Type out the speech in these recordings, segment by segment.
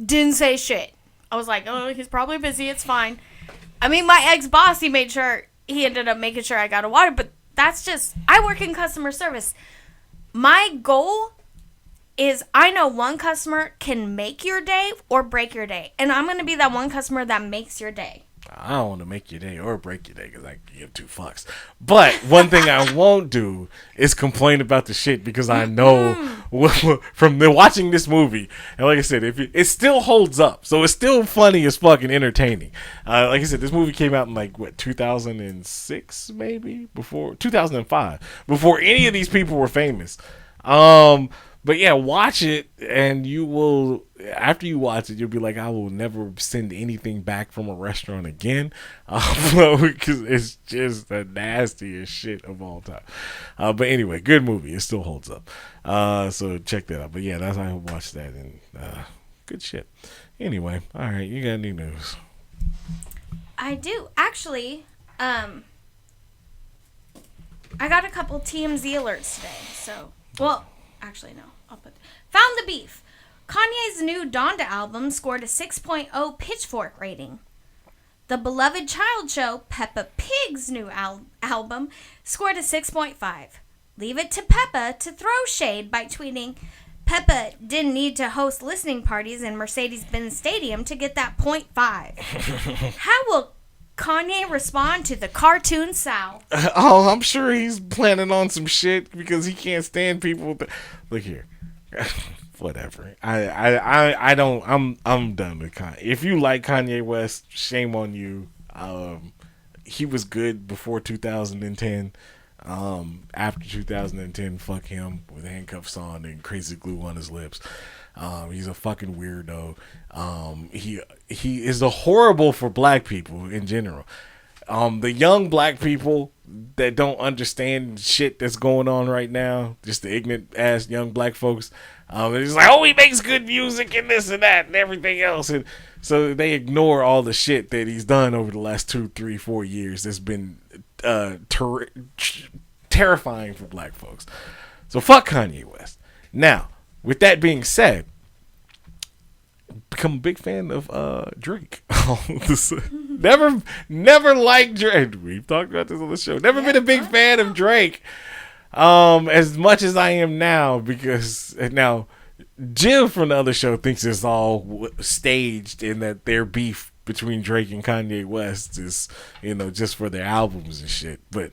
Didn't say shit. I was like, oh, he's probably busy. It's fine. I mean, my ex-boss, he ended up making sure I got a water, but that's just, I work in customer service. My goal is I know one customer can make your day or break your day. And I'm going to be that one customer that makes your day. I don't want to make your day or break your day because I give two fucks. But one thing I won't do is complain about the shit because I know from watching this movie, and like I said, it still holds up. So it's still funny as fucking entertaining. Like I said, this movie came out in 2006 maybe? 2005. Before any of these people were famous. But yeah, watch it, and you will, after you watch it, you'll be like, I will never send anything back from a restaurant again, because it's just the nastiest shit of all time. But anyway, good movie. It still holds up. So check that out. But yeah, that's how I watched that, and good shit. Anyway, all right, you got any news? I do. Actually, I got a couple TMZ alerts today, so, well, actually, no. Found the beef. Kanye's new Donda album scored a 6.0 Pitchfork rating. The beloved child show Peppa Pig's new album scored a 6.5. Leave it to Peppa to throw shade by tweeting, Peppa didn't need to host listening parties in Mercedes-Benz Stadium to get that 0.5. How will Kanye respond to the cartoon Sal? Oh, I'm sure he's planning on some shit because he can't stand people. Look here. Whatever. I don't. I'm done with Kanye. If you like Kanye West, shame on you. He was good before 2010. After 2010, fuck him with handcuffs on and crazy glue on his lips. He's a fucking weirdo. He is horrible for black people in general. The young black people that don't understand shit that's going on right now, just the ignorant ass young black folks, they're just like, oh, he makes good music and this and that and everything else, and so they ignore all the shit that he's done over the last 2, 3, 4 years that's been terrifying for black folks. So fuck Kanye West. Now, with that being said, become a big fan of Drake. Never liked Drake. We've talked about this on the show. Never been a big fan of Drake as much as I am now, because now Jim from the other show thinks it's all staged and that their beef between Drake and Kanye West is, just for their albums and shit. But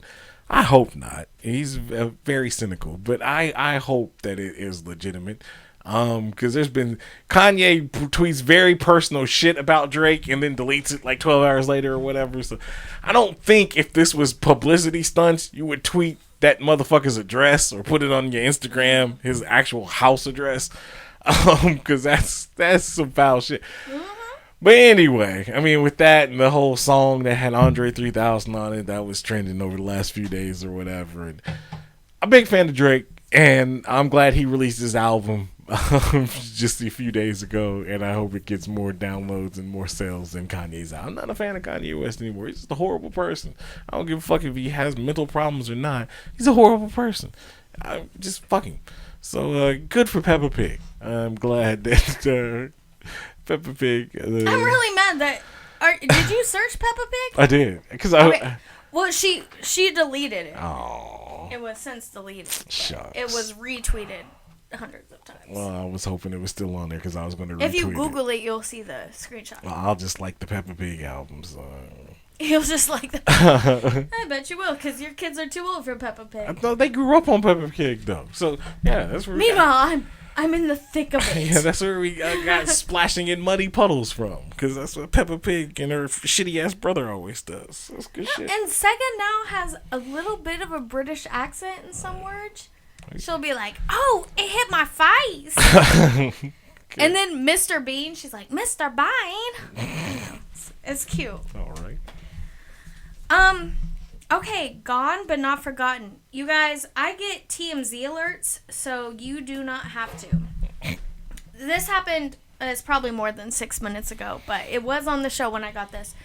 I hope not. He's very cynical, but I hope that it is legitimate. Because there's been Kanye tweets very personal shit about Drake and then deletes it like 12 hours later or whatever. So I don't think if this was publicity stunts, you would tweet that motherfucker's address or put it on your Instagram, his actual house address. Because that's some foul shit. But anyway, I mean, with that and the whole song that had Andre 3000 on it, that was trending over the last few days or whatever. And I'm a big fan of Drake, and I'm glad he released his album just a few days ago, and I hope it gets more downloads and more sales than Kanye's out. I'm not a fan of Kanye West anymore. He's just a horrible person. I don't give a fuck if he has mental problems or not. He's a horrible person. Just fuck him. So good for Peppa Pig. I'm glad that Peppa Pig. I'm really mad that. Did you search Peppa Pig? I did, because well, she deleted it. Oh. It was since deleted. Shucks. It was retweeted hundreds of times. Well, I was hoping it was still on there because I was going to retweet it. If you Google it, you'll see the screenshot. Well, I'll just like the Peppa Pig albums. You'll just like the. I bet you will, because your kids are too old for Peppa Pig. No, they grew up on Peppa Pig though. So yeah, that's where. Meanwhile, I'm in the thick of it. Yeah, that's where we got splashing in muddy puddles from, because that's what Peppa Pig and her shitty ass brother always does. That's good shit. And Sega now has a little bit of a British accent in some words. She'll be like, "Oh, it hit my face," and then Mr. Bean, she's like, "Mr. Bean." It's cute. All right. Okay, gone but not forgotten. You guys, I get TMZ alerts, so you do not have to. This happened, it's probably more than 6 minutes ago, but it was on the show when I got this.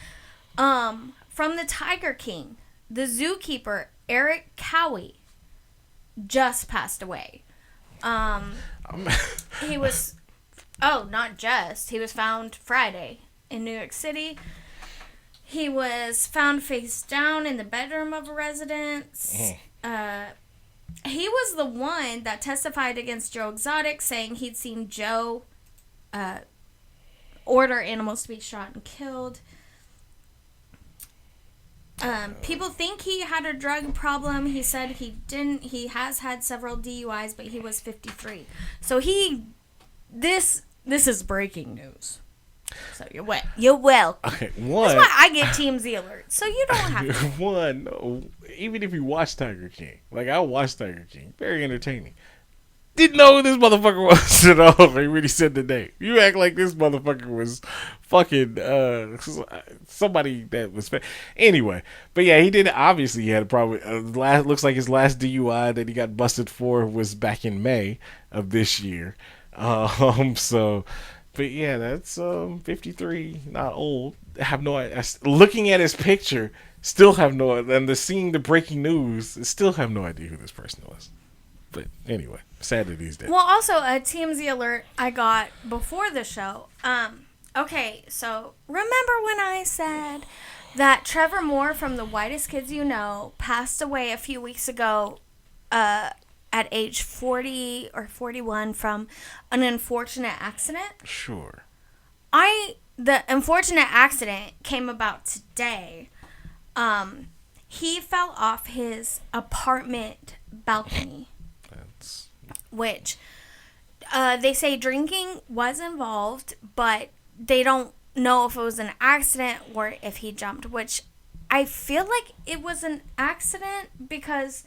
From the Tiger King, the zookeeper, Eric Cowie, just passed away. He was Oh, not just. He was found Friday in New York City. He was found face down in the bedroom of a residence. He was the one that testified against Joe Exotic, saying he'd seen Joe order animals to be shot and killed. People think he had a drug problem. He said he didn't. He has had several DUIs, but he was 53. So this is breaking news. So you're wet. You're welcome. Okay, That's why I get TMZ alert. So you don't have to. One, even if you watch Tiger King, like I watched Tiger King, very entertaining. Didn't know who this motherfucker was at all. He really said the name. You act like this motherfucker was fucking somebody that was anyway. But yeah, he did. Obviously, he had a problem. Looks like his last DUI that he got busted for was back in May of this year. So, but yeah, that's 53, not old. I have no idea. Looking at his picture, still have no. And seeing the breaking news, still have no idea who this person was. But anyway, sad that he's dead. Well, also a TMZ alert I got before the show. Okay, so remember when I said that Trevor Moore from The Whitest Kids You Know passed away a few weeks ago at age 40 or 41 from an unfortunate accident? Sure. The unfortunate accident came about today. He fell off his apartment balcony. Which they say drinking was involved, but they don't know if it was an accident or if he jumped, which I feel like it was an accident because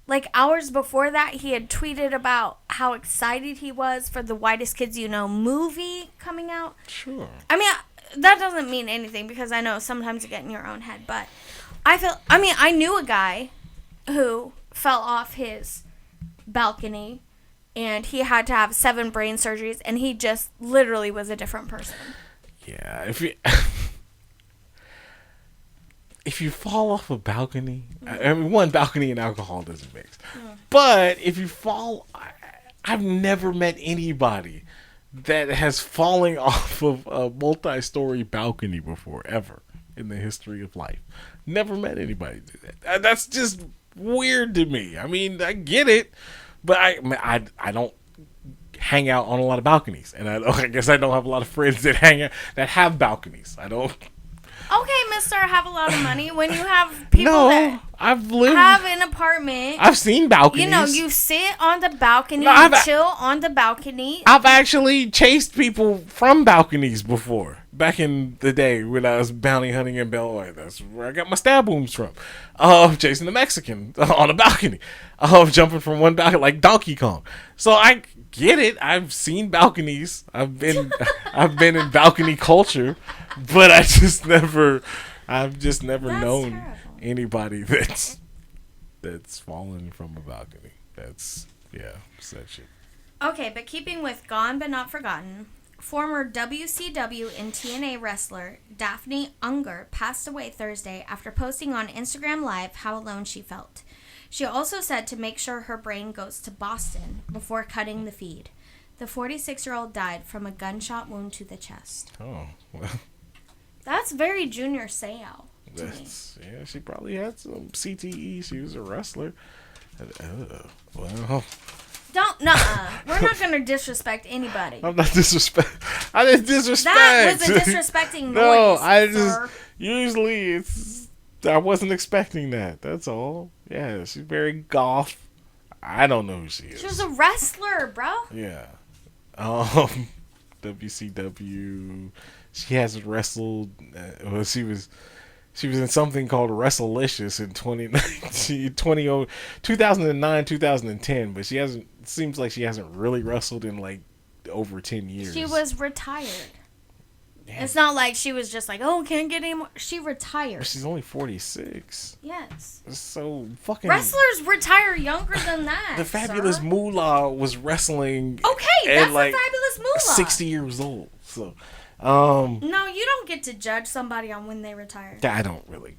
like hours before that he had tweeted about how excited he was for the Whitest Kids You Know movie coming out. Sure. I mean, that doesn't mean anything because I know sometimes you get in your own head, but I knew a guy who fell off his balcony and he had to have 7 brain surgeries, and he just literally was a different person. Yeah, if you fall off a balcony, I mean, one, balcony and alcohol doesn't mix. But if you fall, I've never met anybody that has fallen off of a multi-story balcony before, ever, in the history of life. Never met anybody do that. That's just weird to me. I mean, I get it. But I don't hang out on a lot of balconies, and I guess I don't have a lot of friends that have balconies. I don't. Okay, mister, have a lot of money. When you have people that have an apartment. I've seen balconies. You know, you sit on the balcony, chill on the balcony. I've actually chased people from balconies before. Back in the day when I was bounty hunting in Bel Air. That's where I got my stab wounds from. Chasing the Mexican on a balcony. Jumping from one balcony like Donkey Kong. So I get it. I've seen balconies. I've been in balcony culture. But I've just never known terrible. Anybody that's fallen from a balcony. That's sad shit. Okay, but keeping with Gone But Not Forgotten, former WCW and TNA wrestler Daphne Unger passed away Thursday after posting on Instagram Live how alone she felt. She also said to make sure her brain goes to Boston before cutting the feed. The 46-year-old died from a gunshot wound to the chest. Oh, well. That's very Junior Seau to me. Yeah, she probably had some CTE. She was a wrestler. Well. We're not going to disrespect anybody. I'm not disrespect. I didn't disrespect. That was a disrespecting noise, Usually I wasn't expecting that. That's all. Yeah, she's very goth. I don't know who she is. She was a wrestler, bro. Yeah. WCW. She hasn't wrestled. She was in something called WrestleLicious in 2009, 2010, but she hasn't. It seems like she hasn't really wrestled in like over 10 years. She was retired. Damn. It's not like she was just like, oh, can't get any more. She retired. But she's only 46. Yes. So fucking. Wrestlers retire younger than that. The Fabulous Moolah was wrestling. Okay, that's like the Fabulous Moolah. 60 years old. So. No, you don't get to judge somebody on when they retire. I don't really.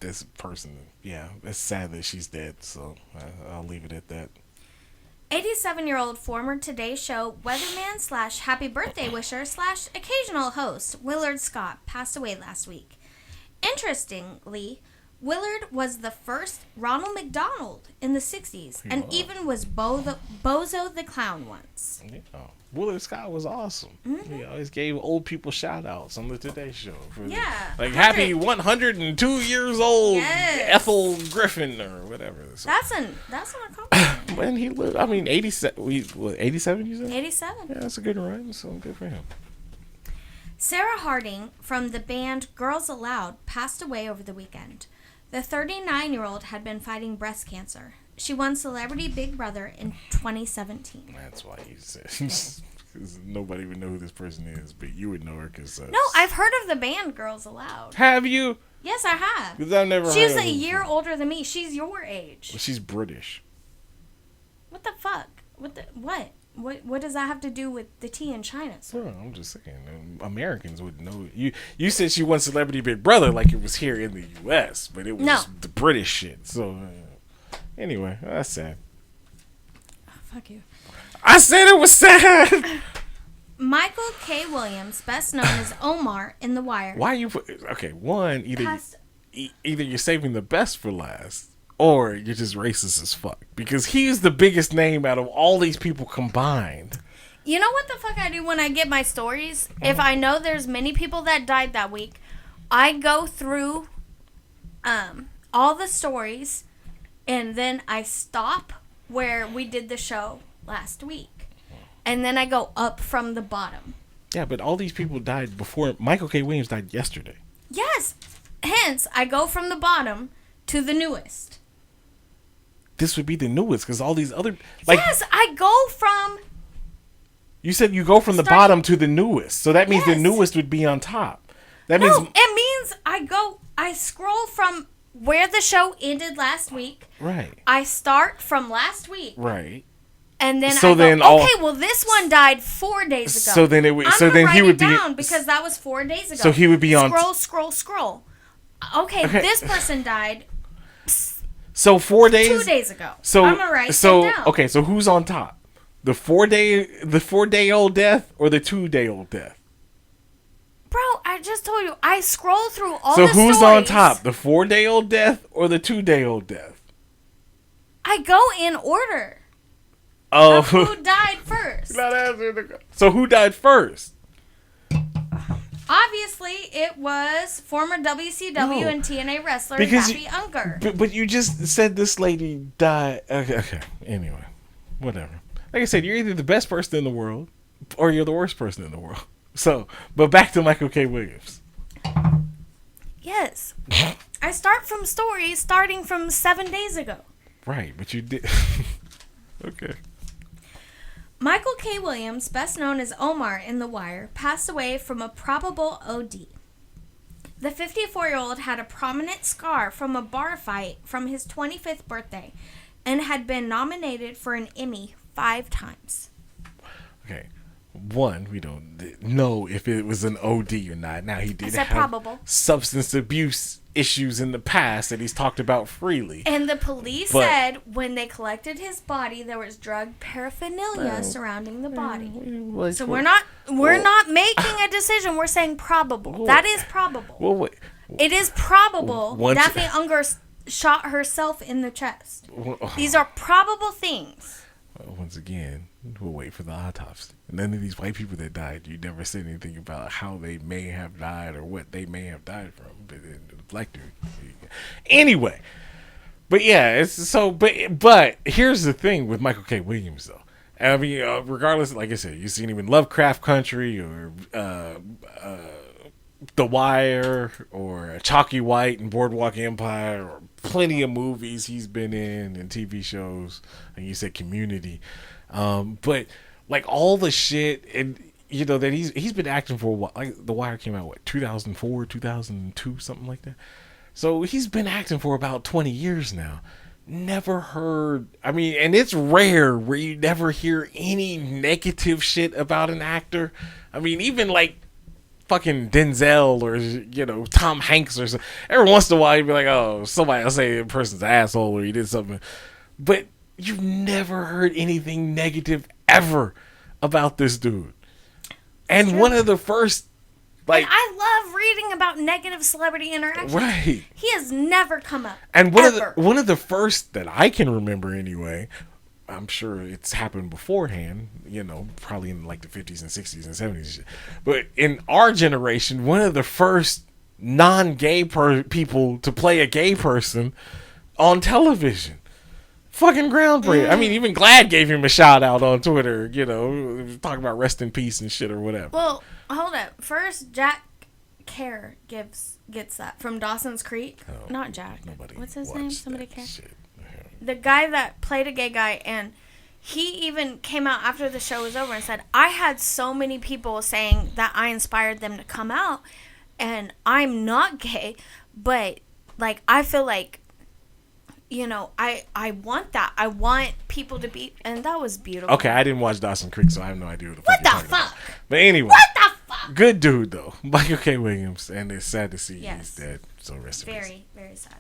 This person, it's sad that she's dead, so I'll leave it at that. 87-year-old former Today Show weatherman / happy birthday wisher / occasional host Willard Scott passed away last week. Interestingly, Willard was the first Ronald McDonald in the 60s and even was Bozo the Clown once. Yeah. Willard Scott was awesome. Mm-hmm. He always gave old people shout outs on the Today Show. Like, happy 102 years old, Ethel Griffin or whatever. So, that's an accomplishment. When he lived, 87, 87 you said? 87. Yeah, that's a good run, so good for him. Sarah Harding from the band Girls Aloud passed away over the weekend. The 39-year-old had been fighting breast cancer. She won Celebrity Big Brother in 2017. That's why you said, because nobody would know who this person is, but you would know her because... No, I've heard of the band Girls Aloud. Have you? Yes, I have. Because I've never heard She's of her. a year older than me. She's your age. Well, she's British. What the fuck? What? What does that have to do with the tea in China? Well, I'm just saying, Americans would know. You said she won Celebrity Big Brother like it was here in the U.S., but it was the British shit. So, anyway, that's sad. Oh, fuck you. I said it was sad. Michael K. Williams, best known as Omar in The Wire. Why you put... Okay, one, either you're saving the best for last, or you're just racist as fuck. Because he's the biggest name out of all these people combined. You know what the fuck I do when I get my stories? If I know there's many people that died that week, I go through all the stories, and then I stop where we did the show last week. And then I go up from the bottom. Yeah, but all these people died before... Michael K. Williams died yesterday. Yes. Hence, I go from the bottom to the newest. This would be the newest, because all these other... Yes, I go from... You said you go from the bottom to the newest, so that means the newest would be on top. It means I scroll from where the show ended last week. Right. I start from last week. Right. And then this one died 4 days ago. So then he would be down because that was 4 days ago. So he would be on... Scroll. Okay, this person died... So 4 days... 2 days ago. So I'm gonna write it down. Okay, so who's on top? The 4-day-old death or the 2-day-old death? Bro, I just told you. I scroll through all the stories. So who's on top? The 4-day-old death or the 2-day-old death? I go in order. Oh. Of who died first. So who died first? Obviously, it was former WCW and TNA wrestler Daphne Unger. But you just said this lady died. Okay. Anyway, whatever. Like I said, you're either the best person in the world or you're the worst person in the world. So, but back to Michael K. Williams. Yes. I start from stories starting from 7 days ago. Right, but you did. Okay. Michael K. Williams, best known as Omar in The Wire, passed away from a probable OD. The 54-year-old had a prominent scar from a bar fight from his 25th birthday and had been nominated for an Emmy 5 times. Okay. One, we don't know if it was an OD or not. Now, he did have probable substance abuse issues in the past that he's talked about freely. And the police said when they collected his body, there was drug paraphernalia surrounding the body. So we're not making a decision. We're saying probable. That is probable. It is probable Daphne Unger shot herself in the chest. These are probable things. Once again, we'll wait for the autopsy. None of these white people that died, you never said anything about how they may have died or what they may have died from. But the black dude. Anyway, but yeah, but here's the thing with Michael K. Williams, though. I mean, regardless, like I said, you've seen him in Lovecraft Country or The Wire or Chalky White and Boardwalk Empire or plenty of movies he's been in and TV shows. And you said Community. But like all the shit and you know that he's been acting for a while. Like The Wire came out 2004, 2002, something like that. So he's been acting for about 20 years now. Never heard, I mean, and it's rare where you never hear any negative shit about an actor. I mean, even like fucking Denzel or, you know, Tom Hanks or something. Every once in a while you'd be like, oh, somebody will say a person's an asshole or he did something. But You've never heard anything negative ever about this dude. And one of the first, like, and I love reading about negative celebrity interactions. right. He has never come up. And ever. one of the first that I can remember anyway, I'm sure it's happened beforehand, you know, probably in like the 50s and 60s and 70s. But in our generation, one of the first non-gay people to play a gay person on television. Fucking groundbreaking. I mean, even Glad gave him a shout out on Twitter, you know, talking about rest in peace and shit or whatever. Well, hold up. First, Jack Care gets that from Dawson's Creek. Oh, Not Jack. What's his name? Somebody care. Shit. The guy that played a gay guy, and he even came out after the show was over and said, I had so many people saying that I inspired them to come out, and I'm not gay, but, like, I feel like, you know, I want that. I want people to be, and that was beautiful. Okay, I didn't watch Dawson Creek, so I have no idea what the What fuck the fuck? But anyway. What the fuck? Good dude, though. Michael K. Williams, and it's sad to see he's dead, so rest in peace. Very, very sad.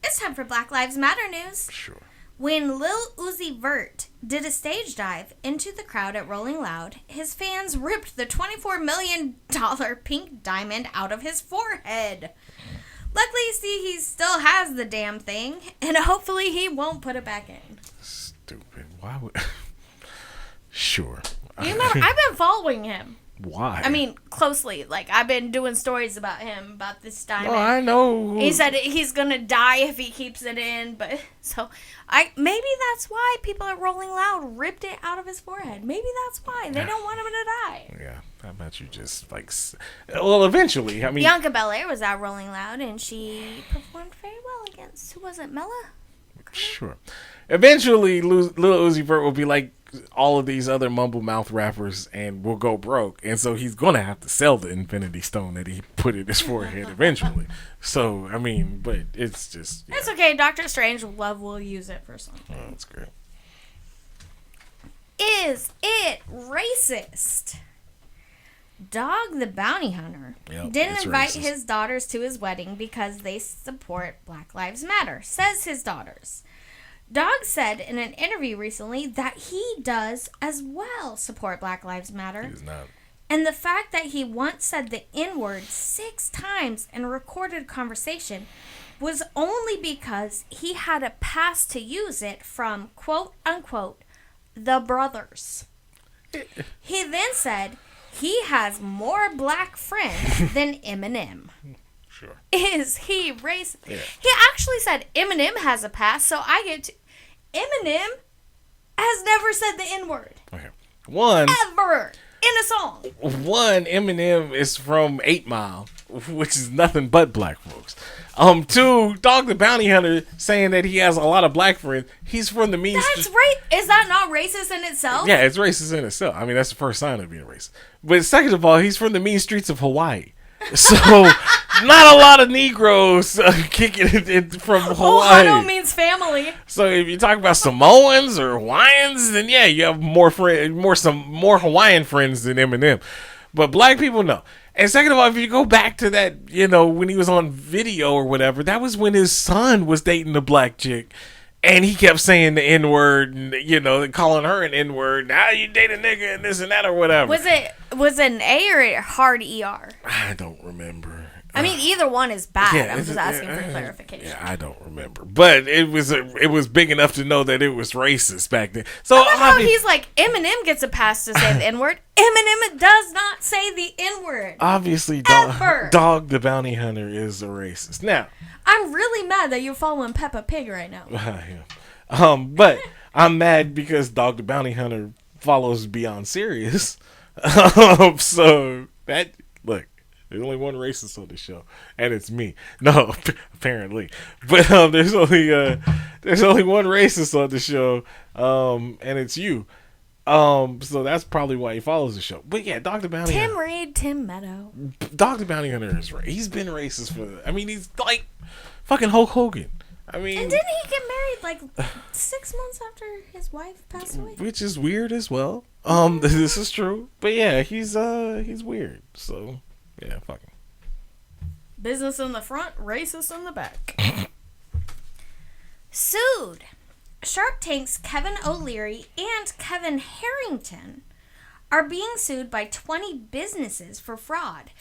It's time for Black Lives Matter news. Sure. When Lil Uzi Vert did a stage dive into the crowd at Rolling Loud, his fans ripped the $24 million pink diamond out of his forehead. Luckily, he still has the damn thing, and hopefully he won't put it back in. Stupid. Why would... Sure. You remember, I've been following him. Why? I mean, closely. Like, I've been doing stories about him, about this diamond. Oh, I know. He said he's gonna die if he keeps it in, but so maybe that's why people at Rolling Loud ripped it out of his forehead. Maybe that's why they don't want him to die. Yeah, how about you just like? Well, eventually, I mean, Bianca Belair was at Rolling Loud, and she performed very well against who was it? Mella. Sure. Eventually, Lil Uzi Vert will be like all of these other mumble mouth rappers and will go broke, and so he's gonna have to sell the Infinity Stone that he put in his forehead eventually. So I mean, but it's just It's okay. Dr. Strange will use it for something. Oh, that's great. Is it racist? Dog the Bounty Hunter didn't invite his daughters to his wedding because they support Black Lives Matter, says his daughters. Dog said in an interview recently that he does as well support Black Lives Matter. He does not. And the fact that he once said the N-word 6 times in a recorded conversation was only because he had a pass to use it from, quote unquote, the brothers. He then said he has more black friends than Eminem. Sure. Is he racist? Yeah. He actually said Eminem has a pass, so I get to... Eminem has never said the N-word. Okay. One. Ever. In a song. One, Eminem is from 8 Mile, which is nothing but black folks. Two, Dog the Bounty Hunter saying that he has a lot of black friends. He's from the mean. That's right. Is that not racist in itself? Yeah, it's racist in itself. I mean, that's the first sign of being racist. But second of all, he's from the mean streets of Hawaii. So, not a lot of Negroes kicking it from Hawaii. Ohio means family. So, if you talk about Samoans or Hawaiians, then yeah, you have more Hawaiian friends than Eminem. But black people, no. And second of all, if you go back to that, you know, when he was on video or whatever, that was when his son was dating a black chick. And he kept saying the N-word, and, you know, calling her an N-word. Now you date a nigga and this and that or whatever. Was it an A or a hard ER? I don't remember. I mean, either one is bad. Yeah, I'm just asking for clarification. Yeah, I don't remember. But it was big enough to know that it was racist back then. So I love how he's like, Eminem gets a pass to say the N-word. Eminem does not say the N-word. Obviously, Dog the Bounty Hunter is a racist. Now, I'm really mad that you're following Peppa Pig right now. Yeah. But I'm mad because Dog the Bounty Hunter follows Beyond Serious. So that, look, there's only one racist on the show, and it's me. No, apparently, but there's only one racist on the show, and it's you. So that's probably why he follows the show. But yeah, Dog the Bounty Hunter. Tim Reed, Tim Meadow. Dog the Bounty Hunter is right. He's been racist for. I mean, he's like fucking Hulk Hogan. I mean, and didn't he get married like 6 months after his wife passed away? Which is weird as well. This is true. But yeah, he's weird. So yeah, fuck him. Business in the front, racist in the back. sued. Shark Tank's Kevin O'Leary and Kevin Harrington are being sued by 20 businesses for fraud.